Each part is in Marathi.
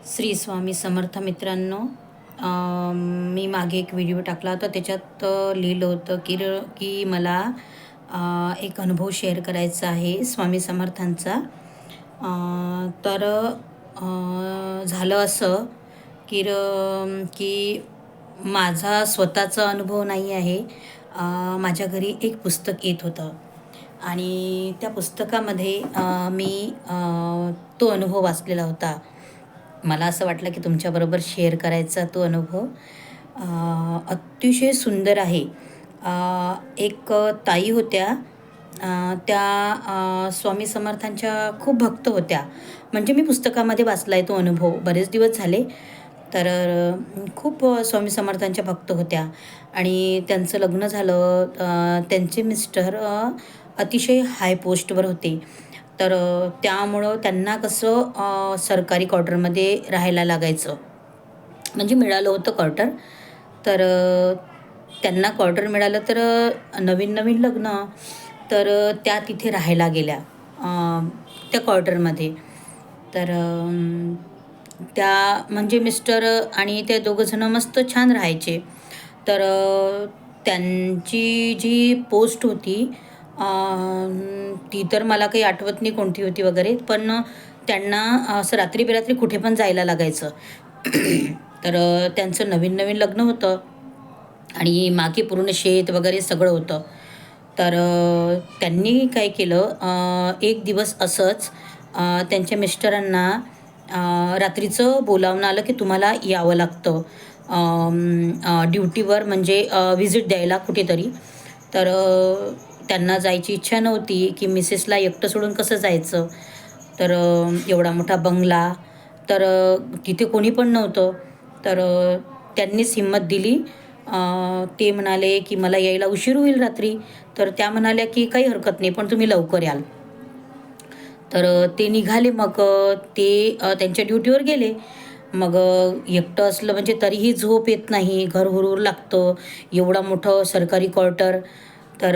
श्री स्वामी समर्थ मित्रांनो. मी मागे एक व्हिडिओ टाकला होता. त्याच्यात लिहिलं होतं की मला एक अनुभव शेअर करायचा आहे स्वामी समर्थांचा. तर झालं असं की माझा स्वतःचा अनुभव नाही आहे. माझ्या घरी एक पुस्तक येत होतं आणि त्या पुस्तकामध्ये मी तो अनुभव वाचलेला होता. मला असं वाटलं की तुमच्याबरोबर शेअर करायचा तो अनुभव. अतिशय सुंदर आहे. एक ताई होत्या. त्या स्वामी समर्थांच्या खूप भक्त होत्या. म्हणजे मी पुस्तकामध्ये वाचला आहे तो अनुभव. बरेच दिवस झाले. तर खूप स्वामी समर्थांच्या भक्त होत्या आणि त्यांचं लग्न झालं. त्यांचे मिस्टर अतिशय हाय पोस्टवर होते. तर त्यामुळं त्यांना कसं सरकारी क्वार्टरमध्ये राहायला लागायचं. म्हणजे मिळालं होतं क्वार्टर. तर त्यांना क्वार्टर मिळालं. तर नवीन लग्न. तर त्या तिथे राहायला गेल्या त्या क्वार्टरमध्ये. तर त्या म्हणजे मिस्टर आणि ते दोघंजणं मस्त छान राहायचे. तर त्यांची जी पोस्ट होती ती तर मला काही आठवत नाही कोणती होती वगैरे, पण त्यांना असं रात्री बेरात्री कुठे पण जायला लागायचं. तर त्यांचं नवीन लग्न होतं आणि मागे पूर्ण शेत वगैरे सगळं होतं. तर त्यांनी काय केलं, एक दिवस असंच त्यांच्या मिस्टरांना रात्रीचं बोलावणं आलं की तुम्हाला यावं लागतं ड्युटीवर, म्हणजे व्हिजिट द्यायला कुठेतरी. तर त्यांना जायची इच्छा नव्हती की मिसेसला एकटं सोडून कसं जायचं. तर एवढा मोठा बंगला. तर तिथे कोणी पण नव्हतं. तर त्यांनीच हिंमत दिली. ते म्हणाले की मला यायला उशीर होईल रात्री. तर त्या म्हणाल्या की काही हरकत नाही, पण तुम्ही लवकर याल. तर ते निघाले. मग ते त्यांच्या ड्युटीवर गेले. मग एकटं असलं म्हणजे तरीही झोप येत नाही. घर हुरूर लागतं. एवढा मोठं सरकारी क्वार्टर. तर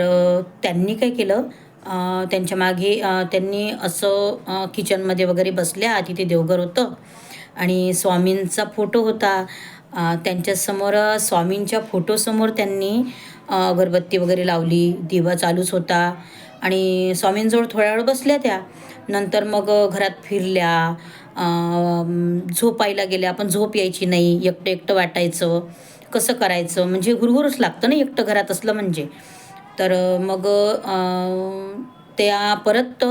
त्यांनी काय केलं, त्यांच्या मागे त्यांनी असं किचनमध्ये वगैरे बसल्या. तिथे देवघर होतं आणि स्वामींचा फोटो होता. त्यांच्यासमोर स्वामींच्या फोटोसमोर त्यांनी अगरबत्ती वगैरे लावली. दिवा चालूच होता आणि स्वामींजवळ थोड्या वेळ बसल्या त्या. नंतर मग घरात फिरल्या. झोपायला गेल्या, पण झोप यायची नाही. एकटं एकटं वाटायचं. कसं करायचं, म्हणजे हुरहुरच लागतं ना एकटं घरात असलं म्हणजे. तर मग त्या परत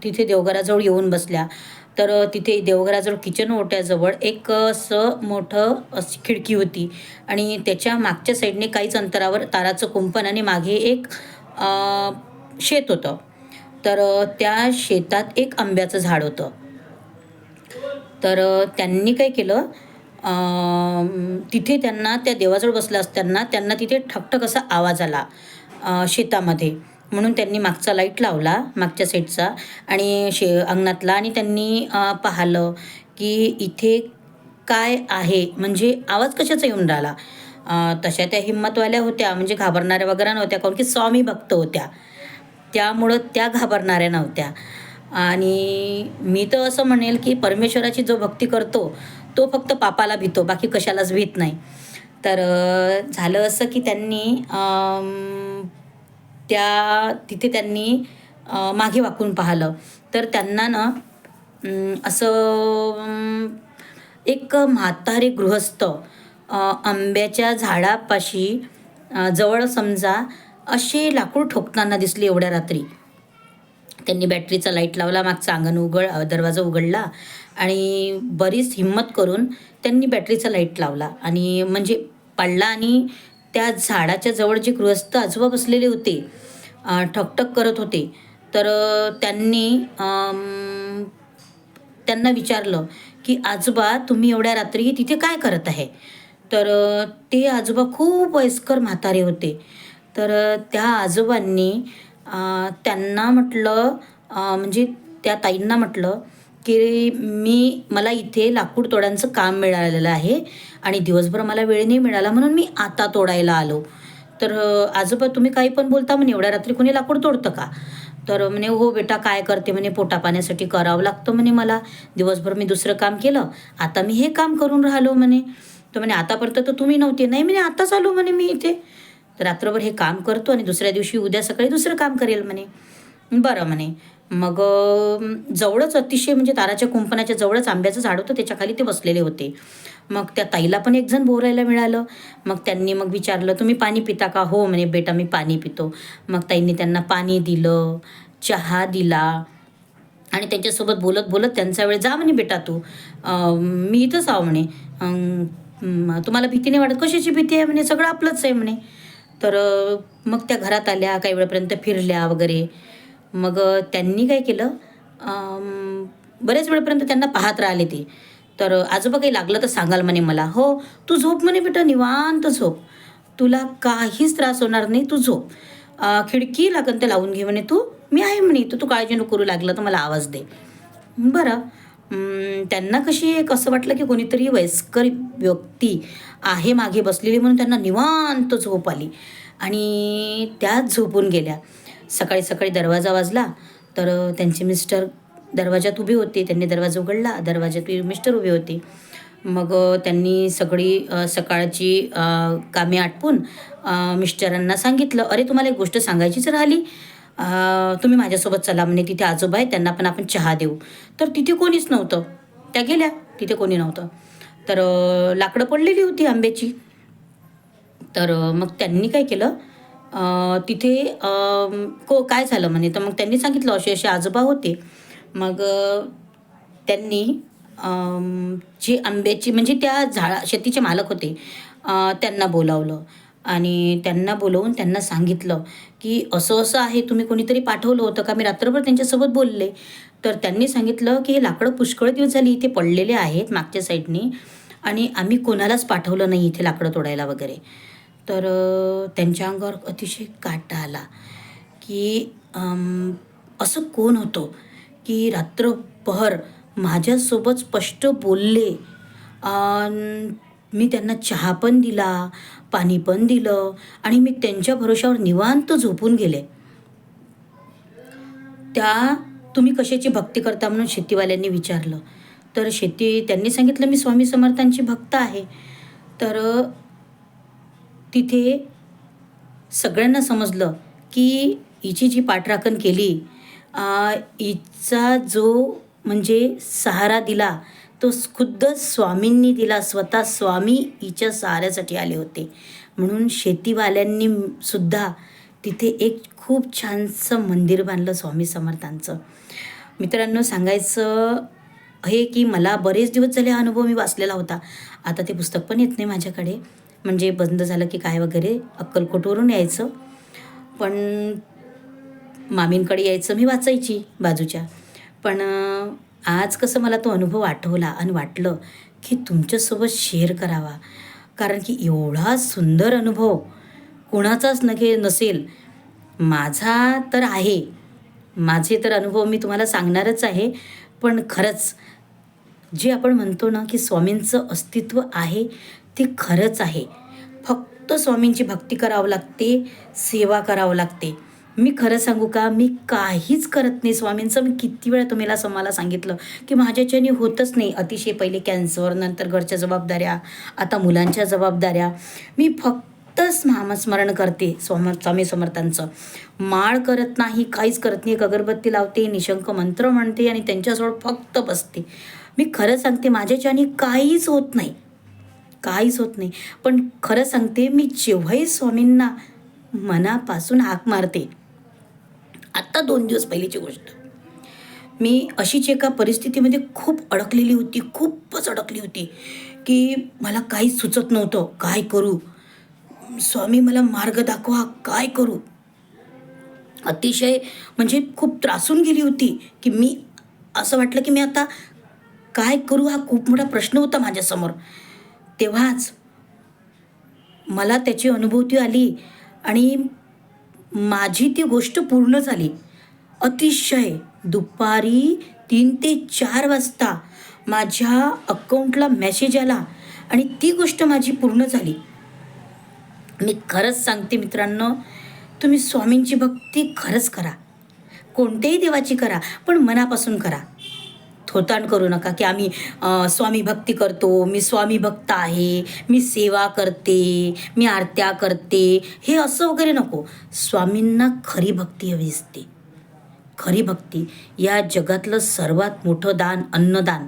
तिथे देवघराजवळ येऊन बसल्या. तर तिथे देवघराजवळ किचन ओट्याजवळ एक असं मोठं अशी खिडकी होती आणि त्याच्या मागच्या साईडने काहीच अंतरावर ताराचं कुंपण आणि मागे एक शेत होतं. तर त्या शेतात एक आंब्याचं झाड होतं. तर त्यांनी काय केलं, तिथे त्यांना त्या देवाजवळ बसल्या असताना त्यांना तिथे ठकठक असा आवाज आला शेतामध्ये. म्हणून त्यांनी मागचा लाईट लावला, मागच्या साईडचा आणि अंगणातला, आणि त्यांनी पाहिलं की इथे काय आहे, म्हणजे आवाज कशाचा येऊन राहिला. तशा त्या हिंमतवाल्या होत्या, म्हणजे घाबरणाऱ्या वगैरे नव्हत्या, कारण की स्वामी भक्त होत्या. त्यामुळं त्या घाबरणाऱ्या नव्हत्या. आणि मी तर असं म्हणेल की परमेश्वराची जो भक्ती करतो तो फक्त पापाला भितो, बाकी कशालाच भीत नाही. तर झालं असं की त्यांनी तिथे त्यांनी मागे वाकून पाहिलं. तर त्यांना ना असं एक म्हातारे गृहस्थ आंब्याच्या झाडापाशी जवळ समजा असे लाकूड ठोकताना दिसले एवढ्या रात्री. त्यांनी बॅटरीचा लाईट लावला, मागचा दरवाजा उघडला आणि बरीच हिंमत करून त्यांनी बॅटरीचा लाईट लावला आणि म्हणजे पाडला. आणि त्या झाडाच्या जवळ जे गृहस्थ आजोबा बसलेले होते, ठकठक करत होते. तर त्यांना विचारलं की आजोबा, तुम्ही एवढ्या रात्री तिथे काय करत आहे. तर ते आजोबा खूप वयस्कर म्हातारे होते. तर त्या आजोबांनी त्यांना म्हटलं, म्हणजे त्या ताईंना म्हटलं की मला इथे लाकूड तोडायचं काम मिळालेलं आहे आणि दिवसभर मला वेळ नाही मिळाला, म्हणून मी आता तोडायला आलो. तर आजोबा, तुम्ही काही पण बोलता म्हणे, एवढ्या रात्री कोणी लाकूड तोडतं का. तर म्हणे हो बेटा काय करते म्हणे, पोटापाण्यासाठी करावं लागतं म्हणे मला, दिवसभर मी दुसरं काम केलं, आता मी हे काम करून राहिलो म्हणे. तर म्हणे आतापर्यंत तर तुम्ही नव्हते. नाही म्हणे आताच आलो म्हणे मी इथे. तर रात्रभर हे काम करतो आणि दुसऱ्या दिवशी उद्या सकाळी दुसरं काम करेल म्हणे. बरं म्हणे. मग जवळच अतिशय म्हणजे ताराच्या कुंपणाच्या जवळच आंब्याचं झाड होतं, त्याच्या खाली ते बसलेले होते. मग त्या ताईला पण एक जण बोलायला मिळालं. मग त्यांनी मग विचारलं, तुम्ही पाणी पिता का? हो म्हणे बेटा मी पाणी पितो. मग ताईंनी त्यांना पाणी दिलं, चहा दिला आणि त्यांच्यासोबत बोलत बोलत त्यांचा वेळ, जा म्हणे बेटा तू, मी इथंच आहो म्हणे, तुम्हाला भीती नाही वाटत? कशाची भीती आहे म्हणे, सगळं आपलंच आहे म्हणे. तर मग त्या घरात आल्या, काही वेळापर्यंत फिरल्या वगैरे. मग त्यांनी काय केलं, बऱ्याच वेळपर्यंत त्यांना पाहत राहिले ते. तर आजोबा काही लागलं तर सांगाल म्हणे मला. हो तू झोप म्हणे बेटा, निवांत झोप, तुला काहीच त्रास होणार नाही, तू झोप, खिडकी लागन ते लावून घे म्हणे तू, मी आहे म्हणे तू काळजी नको करू, लागलं तर मला आवाज दे. बरं. त्यांना कशी एक असं वाटलं की कोणीतरी वयस्कर व्यक्ती आहे मागे बसलेली, म्हणून त्यांना निवांत झोप आली आणि त्याच झोपून गेल्या. सकाळी सकाळी दरवाजा वाजला, तर त्यांचे मिस्टर दरवाजात उभे होते. त्यांनी दरवाजा उघडला, दरवाजात मिस्टर उभे होते. मग त्यांनी सगळी सकाळची कामे आटपून मिस्टरांना सांगितलं, अरे तुम्हाला एक गोष्ट सांगायचीच राहिली, तुम्ही माझ्यासोबत चला म्हणे, तिथे आजोबा आहे, त्यांना पण आपण चहा देऊ. तर तिथे कोणीच नव्हतं, त्या गेल्या, तिथे कोणी नव्हतं. तर लाकडं पडलेली होती आंब्याची. तर मग त्यांनी काय केलं, तिथे काय झालं म्हणे, तर मग त्यांनी सांगितलं असे असे आजोबा होते. मग त्यांनी जे आंब्याची म्हणजे त्या शेतीचे मालक होते, त्यांना बोलावलं आणि त्यांना बोलवून त्यांना सांगितलं की असं असं आहे, तुम्ही कोणीतरी पाठवलं होतं का? मी रात्रभर त्यांच्यासोबत बोलले. तर त्यांनी सांगितलं की हे लाकडं पुष्कळ दिवस झाली इथे पडलेले आहेत मागच्या साईडनी आणि आम्ही कोणालाच पाठवलं नाही इथे लाकडं तोडायला वगैरे. तर त्यांच्या अंगावर अतिशय काटा आला की असं कोण होतं की रात्रभर माझ्यासोबत स्पष्ट बोलले. मी त्यांना चहा पण दिला, पाणी पण दिलं आणि मी त्यांच्या भरोशावर निवांत झोपून गेले. त्या तुम्ही कशाची भक्ती करता म्हणून शेतीवाल्यांनी विचारलं. तर त्यांनी सांगितलं मी स्वामी समर्थांची भक्त आहे. तर तिथे सगळ्यांना समजलं की हिची जी पाठराखण केली, हिचा जो म्हणजे सहारा दिला तो खुद्द स्वामींनी दिला. स्वतः स्वामी हिच्या सहाऱ्यासाठी आले होते. म्हणून शेतीवाल्यांनी सुद्धा तिथे एक खूप छानसं मंदिर बांधलं स्वामी समर्थांचं. मित्रांनो, सांगायचं हे की मला बरेच दिवस झाले हा अनुभव मी वाचलेला होता. आता ते पुस्तक पण येत नाही माझ्याकडे, म्हणजे बंद झालं की काय वगैरे, अक्कलकोटवरून यायचं. पण मामींकडे यायचं, मी वाचायची बाजूच्या. पण आज कसं मला तो अनुभव आठवला आणि वाटलं की तुमच्यासोबत शेअर करावा, कारण की एवढा सुंदर अनुभव कोणाचाच नसेल. माझा तर आहे, माझे तर अनुभव मी तुम्हाला सांगणारच आहे. पण खरंच जे आपण म्हणतो ना की स्वामींचं अस्तित्व आहे ते खरंच आहे. फक्त स्वामींची भक्ती करावं लागते, सेवा करावं लागते. मी खरं सांगू का, मी काहीच करत नाही स्वामींचं. मी किती वेळा तुम्हाला मला सांगितलं की माझ्याच्याने होतच नाही. अतिशय पहिले कॅन्सर, नंतर घरच्या जबाबदाऱ्या, आता मुलांच्या जबाबदाऱ्या. मी फक्तच नामस्मरण करते स्वामी समर्थांचं. माळ करत नाही, काहीच करत नाही. एक अगरबत्ती लावते, निशंक मंत्र म्हणते आणि त्यांच्याजवळ फक्त बसते. मी खरं सांगते माझ्याच्याने काहीच होत नाही, काहीच होत नाही. पण खरं सांगते, मी जेव्हाही स्वामींना मनापासून हाक मारते, आत्ता 2 दिवस पहिलीची गोष्ट, मी अशीच एका परिस्थितीमध्ये खूप अडकलेली होती, खूपच अडकली होती की मला काहीच सुचत नव्हतं, काय करू? स्वामी मला मार्ग दाखवा, काय करू? अतिशय म्हणजे खूप त्रासून गेली होती की मी असं वाटलं की मी आता काय करू, हा खूप मोठा प्रश्न होता माझ्यासमोर. तेव्हाच मला त्याची अनुभूती आली आणि माझी ती गोष्ट पूर्ण झाली. अतिशय दुपारी 3 ते 4 वाजता माझ्या अकाउंटला मेसेज आला आणि ती गोष्ट माझी पूर्ण झाली. मी खरंच सांगते मित्रांनो, तुम्ही स्वामींची भक्ती खरंच करा. कोणत्याही देवाची करा, पण मनापासून करा. थोतांड करू नका की आम्ही स्वामी भक्ती करतो, मी स्वामी भक्त आहे, मी सेवा करते, मी आरत्या करते, हे असं वगैरे नको. स्वामींना खरी भक्ती हवी असते. खरी भक्ती, या जगातलं सर्वात मोठं दान अन्नदान,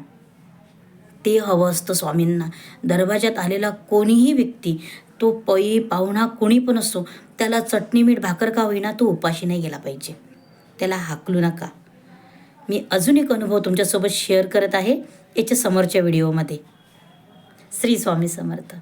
ते हवं असतं स्वामींना. दरवाजात आलेला कोणीही व्यक्ती, तो पै पाहुणा कोणी पण असो, त्याला चटणी मीठ भाकर का होईना, तो उपाशी नाही गेला पाहिजे. त्याला हाकलू नका. मी अजून एक अनुभव तुमच्यासोबत शेअर करत आहे याच्या समोरच्या व्हिडिओमध्ये. श्री स्वामी समर्थ.